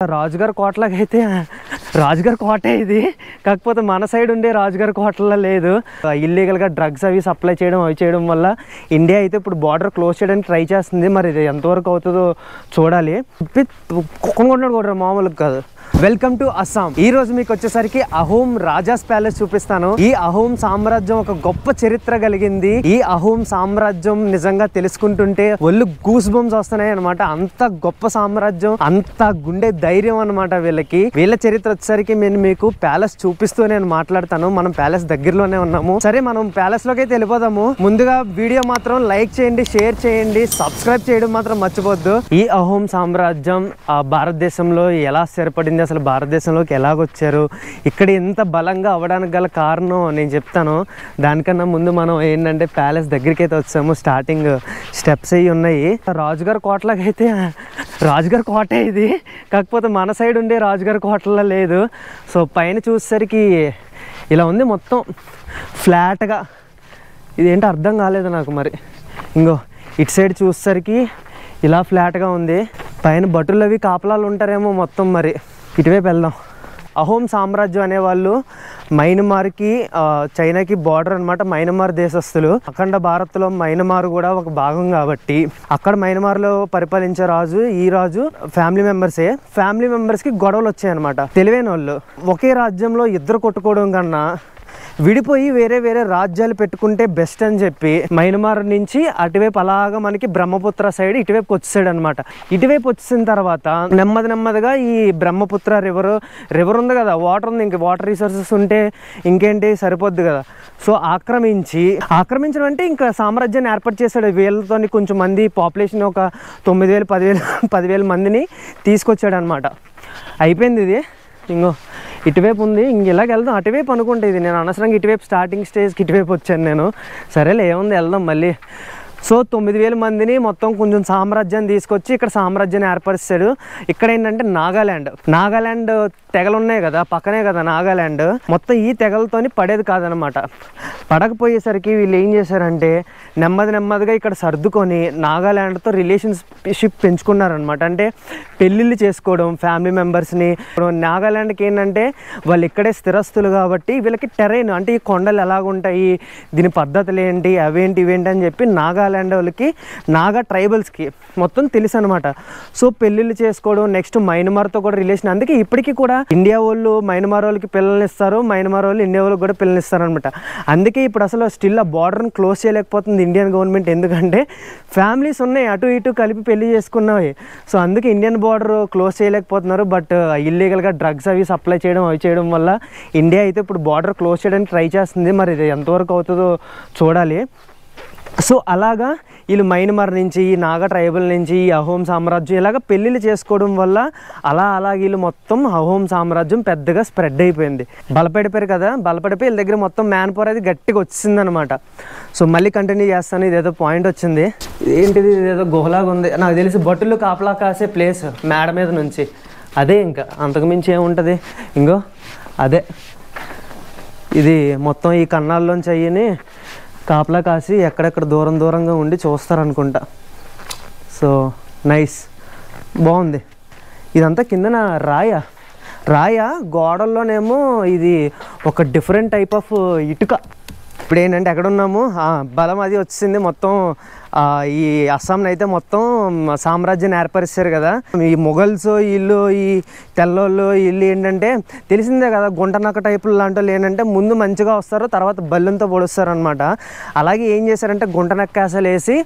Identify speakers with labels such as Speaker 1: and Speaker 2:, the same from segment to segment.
Speaker 1: రాజుగారి కోటలాగా అయితే రాజుగారి కోటే ఇది. కాకపోతే మన సైడ్ ఉండే రాజుగారి కోటలా లేదు. ఇల్లీగల్గా డ్రగ్స్ అవి సప్లై చేయడం వల్ల ఇండియా అయితే ఇప్పుడు బార్డర్ క్లోజ్ చేయడానికి ట్రై చేస్తుంది. మరి ఇది ఎంతవరకు అవుతుందో చూడాలి. కుక్కను కూడా మామూలుగా కాదు. Welcome to Assam. ఈ రోజు మీకు వచ్చేసరికి అహోమ్ రాజాస్ ప్యాలెస్ చూపిస్తాను. ఈ అహోమ్ సామ్రాజ్యం ఒక గొప్ప చరిత్ర కలిగింది. ఈ అహోమ్ సామ్రాజ్యం నిజంగా తెలుసుకుంటుంటే ఒళ్ళు గూస్ బంప్స్ వస్తున్నాయి అనమాట. అంత గొప్ప సామ్రాజ్యం, అంత గుండె ధైర్యం అనమాట వీళ్ళకి. వీళ్ళ చరిత్ర వచ్చేసరికి నేను మీకు ప్యాలెస్ చూపిస్తూ నేను మాట్లాడతాను. మనం ప్యాలెస్ దగ్గరలోనే ఉన్నాము. సరే, మనం ప్యాలెస్ లోకి అయితే వెళ్ళిపోదాము. ముందుగా వీడియో మాత్రం లైక్ చేయండి, షేర్ చేయండి, సబ్స్క్రైబ్ చేయడం మాత్రం మర్చిపోద్దు. ఈ అహోమ్ సామ్రాజ్యం భారతదేశంలో ఎలా స్థిరపడింది, అసలు భారతదేశంలోకి ఎలాగొచ్చారు, ఇక్కడ ఎంత బలంగా అవ్వడానికి గల కారణం నేను చెప్తాను. దానికన్నా ముందు మనం ఏంటంటే ప్యాలెస్ దగ్గరికి అయితే వచ్చాము. స్టార్టింగ్ స్టెప్స్ అవి ఉన్నాయి. రాజుగారి కోటలాగా అయితే రాజుగారి కోటే ఇది. కాకపోతే మన సైడ్ ఉండే రాజుగారి కోటలా లేదు. సో పైన చూసేసరికి ఇలా ఉంది, మొత్తం ఫ్లాట్గా. ఇదేంటో అర్థం కాలేదు నాకు. మరి ఇంకో ఇటు సైడ్ చూసేసరికి ఇలా ఫ్లాట్గా ఉంది. పైన భటులు అవి కాపలాలు ఉంటారేమో మొత్తం. మరి ఇటువైపు వెళ్దాం. అహోమ్ సామ్రాజ్యం అనేవాళ్ళు మయన్మార్కి చైనాకి బార్డర్ అనమాట. మయన్మార్ దేశస్తులు. అఖండ భారత్లో మయన్మార్ కూడా ఒక భాగం కాబట్టి అక్కడ మయన్మార్లో పరిపాలించే రాజు, ఈ రాజు ఫ్యామిలీ మెంబర్స్కి గొడవలు వచ్చాయన్నమాట. తెలివైన వాళ్ళు ఒకే రాజ్యంలో ఇద్దరు కొట్టుకోవడం కన్నా విడిపోయి వేరే వేరే రాజ్యాలు పెట్టుకుంటే బెస్ట్ అని చెప్పి మయన్మార్ నుంచి అటువైపు అలాగా మనకి బ్రహ్మపుత్ర సైడ్ ఇటువైపు వచ్చేసాడు అనమాట. ఇటువైపు వచ్చిన తర్వాత నెమ్మదిగా ఈ బ్రహ్మపుత్ర రివర్ ఉంది కదా, వాటర్ ఉంది. ఇంక వాటర్ రిసోర్సెస్ ఉంటే ఇంకేంటి సరిపోద్ది కదా. సో ఆక్రమించడం అంటే ఇంకా సామ్రాజ్యాన్ని ఏర్పాటు చేశాడు. వీళ్ళతో కొంచెం మంది పాపులేషన్ ఒక 9,000 10,000 మందిని తీసుకొచ్చాడు అనమాట. అయిపోయింది ఇది. ఇంకో ఇటువైపు ఉంది. ఇంక ఇలాగ వెళ్దాం. అటువైపు అనుకుంటే ఇది నేను అనవసరంగా ఇటువైపు స్టార్టింగ్ స్టేజ్కి ఇటువైపు వచ్చాను నేను. సరేలే, ఏముంది, వెళ్దాం మళ్ళీ. సో 9,000 మందిని మొత్తం కొంచెం సామ్రాజ్యాన్ని తీసుకొచ్చి ఇక్కడ సామ్రాజ్యాన్ని ఏర్పరిస్తాడు. ఇక్కడ ఏంటంటే నాగాల్యాండ్ తెగలు ఉన్నాయి కదా, పక్కనే కదా నాగాల్యాండ్. మొత్తం ఈ తెగలతోని పడేది కాదనమాట. పడకపోయేసరికి వీళ్ళు ఏం చేశారంటే నెమ్మదిగా ఇక్కడ సర్దుకొని నాగాల్యాండ్తో రిలేషన్షిప్ పెంచుకున్నారనమాట. అంటే పెళ్ళిళ్ళు చేసుకోవడం, ఫ్యామిలీ మెంబర్స్ని. నాగాల్యాండ్కి ఏంటంటే వాళ్ళు ఇక్కడే స్థిరస్తులు కాబట్టి వీళ్ళకి టెరైన్ అంటే ఈ కొండలు ఎలాగుంటాయి, దీని పద్ధతులు ఏంటి, అవేంటి ఇవేంటి అని చెప్పి నాగాల్యాండ్ వాళ్ళకి, నాగా ట్రైబల్స్కి మొత్తం తెలుసు అనమాట. సో పెళ్ళిళ్ళు చేసుకోవడం, నెక్స్ట్ మయన్మార్తో కూడా రిలేషన్. అందుకే ఇప్పటికీ కూడా ఇండియా వాళ్ళు మయన్మార్ వాళ్ళకి పిల్లల్ని ఇస్తారు, మయన్మార్ వాళ్ళు ఇండియా వాళ్ళకి కూడా పిల్లల్ని ఇస్తారు అనమాట. అందుకే ఇప్పుడు అసలు స్టిల్ ఆ బార్డర్ని క్లోజ్ చేయలేకపోతుంది ఇండియన్ గవర్నమెంట్. ఎందుకంటే ఫ్యామిలీస్ ఉన్నాయి అటు ఇటు కలిపి పెళ్లి చేసుకున్నవి. సో అందుకే ఇండియన్ బార్డర్ క్లోజ్ చేయలేకపోతున్నారు. బట్ ఇల్లీగల్గా డ్రగ్స్ అవి సప్లై చేయడం వల్ల ఇండియా అయితే ఇప్పుడు బార్డర్ క్లోజ్ చేయడానికి ట్రై చేస్తుంది. మరి ఇది ఎంతవరకు అవుతుందో చూడాలి. సో అలాగా వీళ్ళు మయన్మార్ నుంచి, ఈ నాగా ట్రైబల్ నుంచి ఈ అహోమ్ సామ్రాజ్యం ఇలాగ పెళ్ళిళ్ళు చేసుకోవడం వల్ల అలా వీళ్ళు మొత్తం అహోమ్ సామ్రాజ్యం పెద్దగా స్ప్రెడ్ అయిపోయింది. బలపడిపోయారు కదా, బలపడిపోయి వీళ్ళ దగ్గర మొత్తం మ్యాన్ పవర్ అది గట్టిగా వచ్చింది అనమాట. సో మళ్ళీ కంటిన్యూ చేస్తాను. ఇదేదో పాయింట్ వచ్చింది. ఏంటిది, ఇదేదో గుహలాగా ఉంది. నాకు తెలిసి భటులు కాపలా కాసే ప్లేస్ మేడ మీద నుంచి. అదే, ఇంకా అంతకుమించి ఏముంటుంది. ఇంకో అదే ఇది మొత్తం ఈ కన్నాల్లోంచి అయ్యని కాపలా కాసి ఎక్కడెక్కడ దూరంగా ఉండి చూస్తారనుకుంటా. సో నైస్, బాగుంది. ఇదంతా కిందన రాయ గోడల్లోనేమో ఇది ఒక డిఫరెంట్ టైప్ ఆఫ్ ఇటుక. ఇప్పుడు ఏంటంటే ఎక్కడున్నాము, బలం అది వచ్చింది మొత్తం. ఈ అస్సాంని అయితే మొత్తం సామ్రాజ్యాన్ని ఏర్పరిస్తారు కదా. ఈ మొఘల్స్ వీళ్ళు, ఈ తెల్లోళ్ళు వీళ్ళు ఏంటంటే తెలిసిందే కదా, గుంటనక్క టైపులు లాంటి వాళ్ళు ఏంటంటే ముందు మంచిగా వస్తారు, తర్వాత బల్లెంతో పొడుస్తారు అనమాట. అలాగే ఏం చేశారంటే గుంటనక్కాసలు వేసి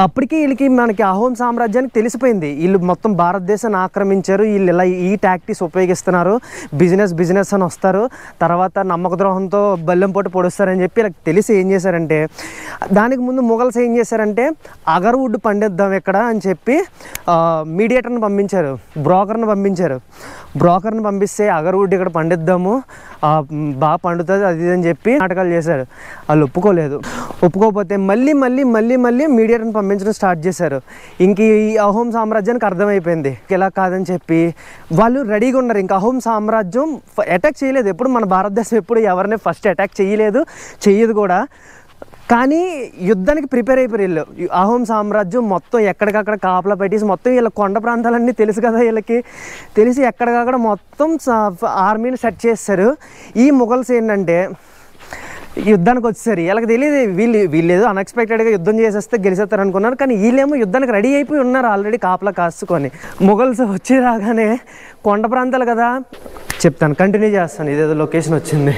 Speaker 1: అప్పటికి వీళ్ళకి మనకి అహోమ్ సామ్రాజ్యానికి తెలిసిపోయింది వీళ్ళు మొత్తం భారతదేశాన్ని ఆక్రమించారు, వీళ్ళు ఇలా ఈ టాక్టిక్స్ ఉపయోగిస్తున్నారు, బిజినెస్ అని వస్తారు, తర్వాత నమ్మక ద్రోహంతో బల్లెం పోటు పొడుస్తారని చెప్పి వీళ్ళకి తెలిసి ఏం చేశారంటే, దానికి ముందు మొఘల్స్ ఏం చేశారంటే అగర్వుడ్ పండిద్దాం ఇక్కడ అని చెప్పి మీడియేటర్ని పంపించారు, బ్రోకర్ని పంపిస్తే అగర్వుడ్ ఇక్కడ పండిద్దాము, బాగా పండుతుంది అది అని చెప్పి నాటకాలు చేశారు. వాళ్ళు ఒప్పుకోకపోతే మళ్ళీ మీడియేటర్ని పంపించడం స్టార్ట్ చేశారు. ఇంక ఈ అహోమ్ సామ్రాజ్యానికి అర్థమైపోయింది ఇలా కాదని చెప్పి వాళ్ళు రెడీగా ఉన్నారు. ఇంకా అహోమ్ సామ్రాజ్యం అటాక్ చేయలేదు. ఎప్పుడు మన భారతదేశం ఎప్పుడు ఎవరిని ఫస్ట్ అటాక్ చేయలేదు, చెయ్యదు కూడా. కానీ యుద్ధానికి ప్రిపేర్ అయిపోయి వీళ్ళు. అహోం సామ్రాజ్యం మొత్తం ఎక్కడికక్కడ కాపలా పెట్టేసి మొత్తం వీళ్ళ కొండ ప్రాంతాలన్నీ తెలుసు కదా వీళ్ళకి, తెలిసి ఎక్కడికక్కడ మొత్తం ఆర్మీని సెట్ చేస్తారు. ఈ మొఘల్స్ ఏంటంటే యుద్ధానికి వచ్చేసారు. వీళ్ళకి తెలియదు, వీళ్ళు ఏదో అన్ఎక్స్పెక్టెడ్గా యుద్ధం చేసేస్తే గెలిచేస్తారు అనుకున్నారు. కానీ వీళ్ళేమో యుద్ధానికి రెడీ అయిపోయి ఉన్నారు ఆల్రెడీ కాపలా కాసుకొని. మొఘల్స్ వచ్చి రాగానే కొండ ప్రాంతాలు కదా, చెప్తాను కంటిన్యూ చేస్తాను. ఇదేదో లొకేషన్ వచ్చింది,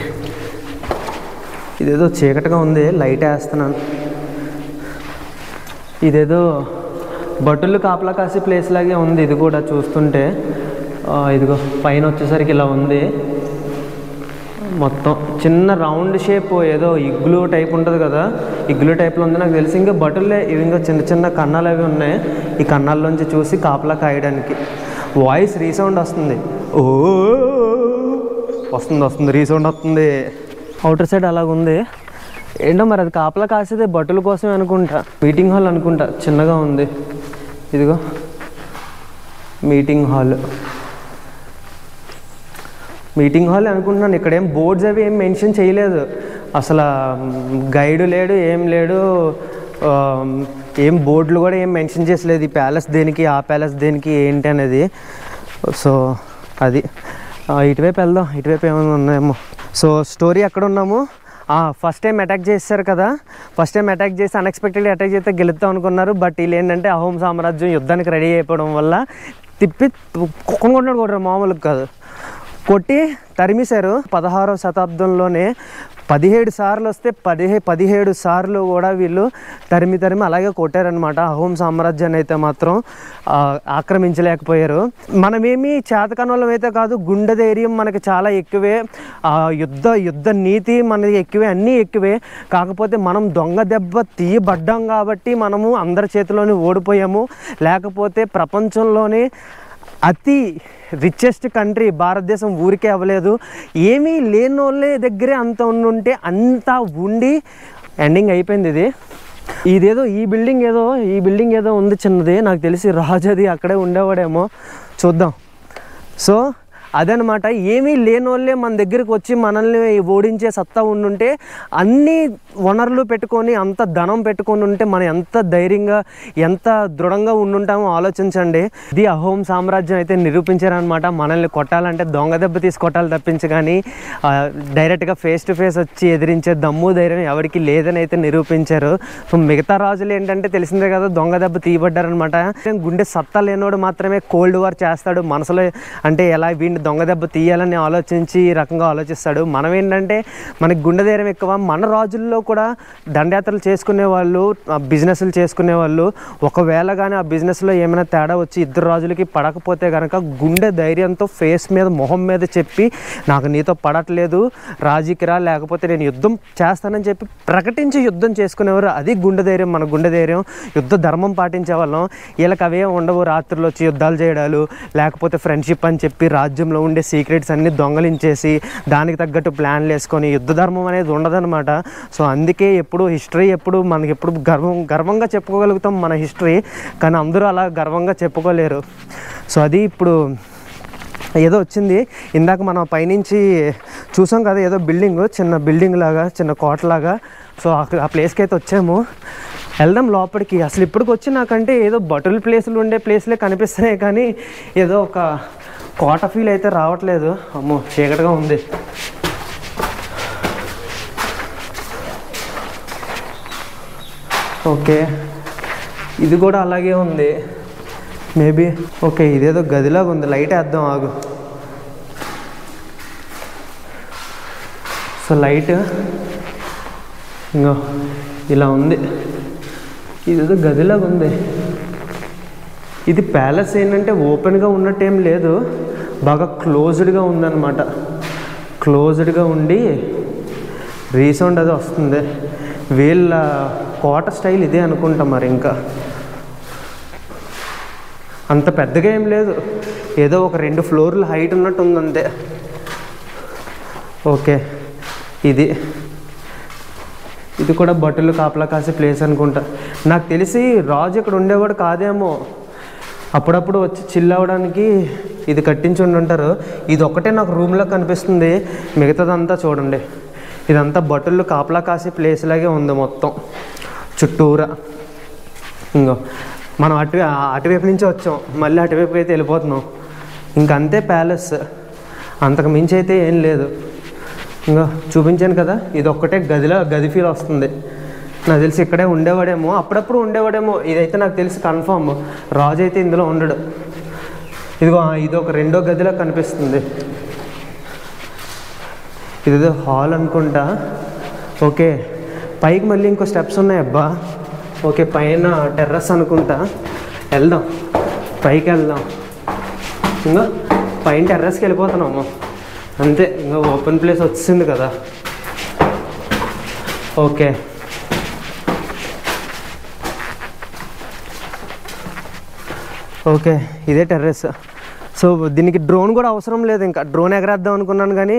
Speaker 1: ఇదేదో చీకటిగా ఉంది, లైట్ వేస్తున్నాను. ఇదేదో భటులు కాపలా కాసే ప్లేస్ లాగే ఉంది ఇది కూడా చూస్తుంటే. ఇదిగో పైన వచ్చేసరికి ఇలా ఉంది, మొత్తం చిన్న రౌండ్ షేప్ ఏదో ఇగ్లూ టైప్ ఉంటుంది కదా, ఇగ్లూ టైప్లో ఉంది నాకు తెలిసి. ఇంకా బటుల్లే ఇవి, ఇంకా చిన్న చిన్న కన్నాలు అవి ఉన్నాయి. ఈ కన్నాల్లోంచి చూసి కాపలా కాయడానికి. వాయిస్ రీసౌండ్ వస్తుంది, ఓ వస్తుంది రీసౌండ్ వస్తుంది. అవుటర్ సైడ్ అలాగుంది ఏంటో మరి, అది కాపలా కాసేదే బటుల కోసమే అనుకుంటా. మీటింగ్ హాల్ అనుకుంటా, చిన్నగా ఉంది. ఇదిగో మీటింగ్ హాల్ అనుకుంటున్నాను. ఇక్కడ ఏం బోర్డ్స్ అవి ఏం మెన్షన్ చేయలేదు అసలు, గైడు లేడు, ఏం లేడు, ఏం బోర్డులు కూడా ఏం మెన్షన్ చేసలేదు ఈ ప్యాలెస్ దేనికి, ఆ ప్యాలెస్ దేనికి ఏంటి అనేది. సో అది ఇటువైపు వెళ్దాం, ఇటువైపు ఏమైనా ఉన్నాయేమో. సో స్టోరీ ఎక్కడ ఉన్నాము, ఫస్ట్ టైం అటాక్ చేశారు కదా, ఫస్ట్ టైం అటాక్ చేసి అన్ఎక్స్పెక్టెడ్లీ అటాక్ చేస్తే గెలుద్దాం అనుకున్నారు. బట్ వీళ్ళు ఏంటంటే అహోం సామ్రాజ్యం యుద్ధానికి రెడీ అయిపోవడం వల్ల తిప్పి కుక్కను కొట్టారు, మామూలుగా కాదు, కొట్టి తరిమేశారు. 16వ శతాబ్దంలోనే 17 సార్లు వస్తే 17 సార్లు కూడా వీళ్ళు తరిమి అలాగే కొట్టారనమాట. అహోం సామ్రాజ్యాన్ని అయితే మాత్రం ఆక్రమించలేకపోయారు. మనమేమి చేతకనులం అయితే కాదు, గుండె ధైర్యం మనకి చాలా ఎక్కువే, యుద్ధ నీతి మనకి ఎక్కువే, అన్నీ ఎక్కువే. కాకపోతే మనం దొంగ దెబ్బ తీయబడ్డాం కాబట్టి మనము అందరి చేతిలోనే ఓడిపోయాము. లేకపోతే ప్రపంచంలోనే అతి రిచెస్ట్ కంట్రీ భారతదేశం ఊరికే అవ్వలేదు. ఏమీ లేని వాళ్ళే దగ్గరే అంత ఉంటే అంతా ఉండి ఎండింగ్ అయిపోయింది. ఇదేదో ఈ బిల్డింగ్ ఏదో ఉంది చిన్నది, నాకు తెలిసి రాజు అది అక్కడే ఉండేవాడేమో, చూద్దాం. సో అదనమాట, ఏమీ లేని వాళ్ళే మన దగ్గరికి వచ్చి మనల్ని ఓడించే సత్తా ఉండుంటే, అన్ని వనరులు పెట్టుకొని అంత ధనం పెట్టుకొని ఉంటే మనం ఎంత ధైర్యంగా ఎంత దృఢంగా ఉండుంటామో ఆలోచించండి. ఇది అహోం సామ్రాజ్యం అయితే నిరూపించారనమాట. మనల్ని కొట్టాలంటే దొంగ దెబ్బ తీసి కొట్టాలి తప్పించి కానీ డైరెక్ట్గా ఫేస్ టు ఫేస్ వచ్చి ఎదిరించే దమ్ము ధైర్యం ఎవరికి లేదని అయితే నిరూపించారు. సో మిగతా రాజులు ఏంటంటే తెలిసిందే కదా, దొంగ దెబ్బ తీయబడ్డారనమాట. గుండె సత్తా లేనోడు మాత్రమే కోల్డ్ వార్ చేస్తాడు, మనసులో అంటే ఎలా వీడిని దొంగ దెబ్బ తీయాలని ఆలోచించి ఈ రకంగా ఆలోచిస్తాడు. మనం ఏంటంటే మనకి గుండె ధైర్యం ఎక్కువ. మన రాజుల్లో కూడా దండయాత్రలు చేసుకునే వాళ్ళు, బిజినెస్లు చేసుకునే వాళ్ళు, ఒకవేళ కానీ ఆ బిజినెస్లో ఏమైనా తేడా వచ్చి ఇద్దరు రాజులకి పడకపోతే కనుక గుండె ధైర్యంతో ఫేస్ మీద మొహం మీద చెప్పి నాకు నీతో పడట్లేదు, రాజీకి రా, లేకపోతే నేను యుద్ధం చేస్తానని చెప్పి ప్రకటించి యుద్ధం చేసుకునేవారు. అది గుండె ధైర్యం, మన గుండె ధైర్యం. యుద్ధ ధర్మం పాటించే వాళ్ళం. వీళ్ళకి అవే ఉండవు, రాత్రులు వచ్చి యుద్ధాలు చేయడాలు, లేకపోతే ఫ్రెండ్షిప్ అని చెప్పి రాజ్యంలో ఉండే సీక్రెట్స్ అన్నీ దొంగలించేసి దానికి తగ్గట్టు ప్లాన్లు వేసుకొని యుద్ధ ధర్మం అనేది ఉండదన్నమాట. సో అందుకే ఎప్పుడు హిస్టరీ మనకి ఎప్పుడు గర్వంగా చెప్పుకోగలుగుతాం మన హిస్టరీ, కానీ అందరూ అలా గర్వంగా చెప్పుకోలేరు. సో అది ఇప్పుడు ఏదో వచ్చింది. ఇందాక మనం పైనుంచి చూసాం కదా, ఏదో చిన్న బిల్డింగ్ లాగా, చిన్న కోటలాగా. సో ఆ ప్లేస్కి అయితే వచ్చాము, వెళ్దాం లోపలికి. అసలు ఇప్పటికి వచ్చి నాకంటే ఏదో బటుల ప్లేసులు ఉండే ప్లేస్లే కనిపిస్తున్నాయి, కానీ ఏదో ఒక కోట ఫీల్ అయితే రావట్లేదు. అమ్మో చీకటిగా ఉంది. ఓకే, ఇది కూడా అలాగే ఉంది మేబీ. ఓకే, ఇదేదో గదిలాగా ఉంది, లైట్ వేద్దాం ఆగు. సో లైట్ ఇంకో ఇలా ఉంది, ఇదేదో గదిలాగా ఉంది. ఇది ప్యాలెస్ ఏంటంటే ఓపెన్గా ఉన్నట్టేం లేదు, బాగా క్లోజ్డ్గా ఉందన్నమాట. క్లోజ్డ్గా ఉండి రీసౌండ్ అది వస్తుంది. వీళ్ళ కోట స్టైల్ ఇదే అనుకుంటా మరి. ఇంకా అంత పెద్దగా ఏం లేదు, ఏదో ఒక 2 ఫ్లోర్లు హైట్ ఉన్నట్టు ఉంది అంతే. ఓకే, ఇది కూడా బట్టలు కాపలా కాసే ప్లేస్ అనుకుంటా. నాకు తెలిసి రాజు ఇక్కడ ఉండేవాడు కాదేమో, అప్పుడప్పుడు వచ్చి చిల్ అవ్వడానికి ఇది కట్టించి ఉంటారు. ఇది ఒక్కటే నాకు రూమ్లో కనిపిస్తుంది, మిగతాదంతా చూడండి ఇదంతా భటులు కాపలా కాసే ప్లేస్ లాగే ఉంది మొత్తం చుట్టూరా. ఇంకో మనం అటువైపు నుంచి వచ్చాం, మళ్ళీ అటువైపుకి అయితే వెళ్ళిపోతున్నాం. ఇంకంతే ప్యాలెస్, అంతకు మించి అయితే ఏం లేదు. ఇంకా చూపించాను కదా, ఇది ఒక్కటే గది ఫీల్ వస్తుంది. నాకు తెలిసి ఇక్కడే ఉండేవాడేమో, అప్పుడప్పుడు ఉండేవాడేమో, ఇదైతే నాకు తెలిసి కన్ఫామ్. రాజు అయితే ఇందులో ఉండడు. ఇదిగో ఇది ఒక రెండో గదిలా కనిపిస్తుంది. ఇదేదో హాల్ అనుకుంటా. ఓకే, పైకి మళ్ళీ ఇంకో స్టెప్స్ ఉన్నాయి అబ్బా. ఓకే, పైన టెర్రస్ అనుకుంటా. వెళ్దాం, పైకి వెళ్దాం. ఇంకా పైన టెర్రస్కి వెళ్ళిపోతున్నాము అంతే. ఇంకా ఓపెన్ ప్లేస్ వచ్చింది కదా. ఓకే, ఓకే, ఇదే టెర్రస్. సో దీనికి డ్రోన్ కూడా అవసరం లేదు. ఇంకా డ్రోన్ ఎగరేద్దాం అనుకున్నాను కానీ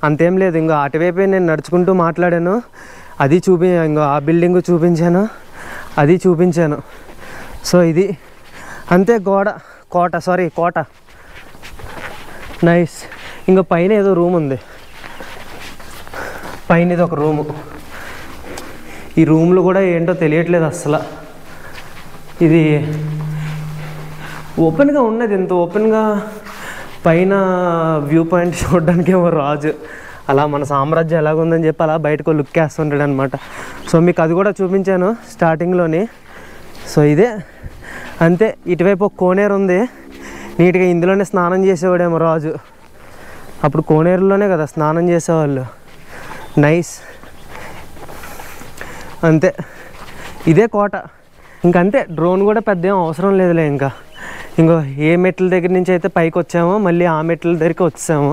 Speaker 1: అంతేం లేదు. ఇంకా అటువైపే నేను నడుచుకుంటూ మాట్లాడాను. అది ఇంకా ఆ బిల్డింగ్ చూపించాను, అది చూపించాను. సో ఇది అంతే, కోట. నైస్. ఇంకా పైన ఏదో రూమ్ ఉంది, పైన ఇది ఒక రూము. ఈ రూమ్లో కూడా ఏంటో తెలియట్లేదు అసలు. ఇది ఓపెన్గా ఉన్నది, ఎంత ఓపెన్గా. పైన వ్యూ పాయింట్ చూడడానికి ఏమో రాజు అలా మన సామ్రాజ్యం ఎలాగుందని చెప్పి అలా బయటకు లుక్ వేస్తుంటాడు అనమాట. సో మీకు అది కూడా చూపించాను స్టార్టింగ్లోని. సో ఇదే అంతే. ఇటువైపు ఒక కోనేరు ఉంది, నీట్గా ఇందులోనే స్నానం చేసేవాడేమో రాజు. అప్పుడు కోనేరులోనే కదా స్నానం చేసేవాళ్ళు. నైస్. అంతే, ఇదే కోట. ఇంకంతే, డ్రోన్ కూడా పెద్ద ఏం అవసరం లేదులే. ఇంకో ఏ మెట్ల దగ్గర నుంచి అయితే పైకి వచ్చామో మళ్ళీ ఆ మెట్ల దగ్గరికి వచ్చాము,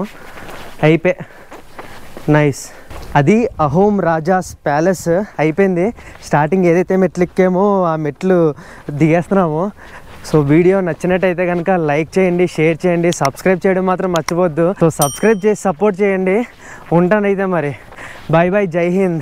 Speaker 1: అయిపోయి. నైస్. అది అహోమ్ రాజాస్ ప్యాలెస్ అయిపోయింది. స్టార్టింగ్ ఏదైతే మెట్లు ఎక్కామో ఆ మెట్లు దిగేస్తున్నామో. సో వీడియో నచ్చినట్టయితే కనుక లైక్ చేయండి, షేర్ చేయండి, సబ్స్క్రైబ్ చేయడం మాత్రం మర్చిపోవద్దు. సో సబ్స్క్రైబ్ చేసి సపోర్ట్ చేయండి. ఉంటానైతే మరి. బాయ్ బాయ్, జై హింద్.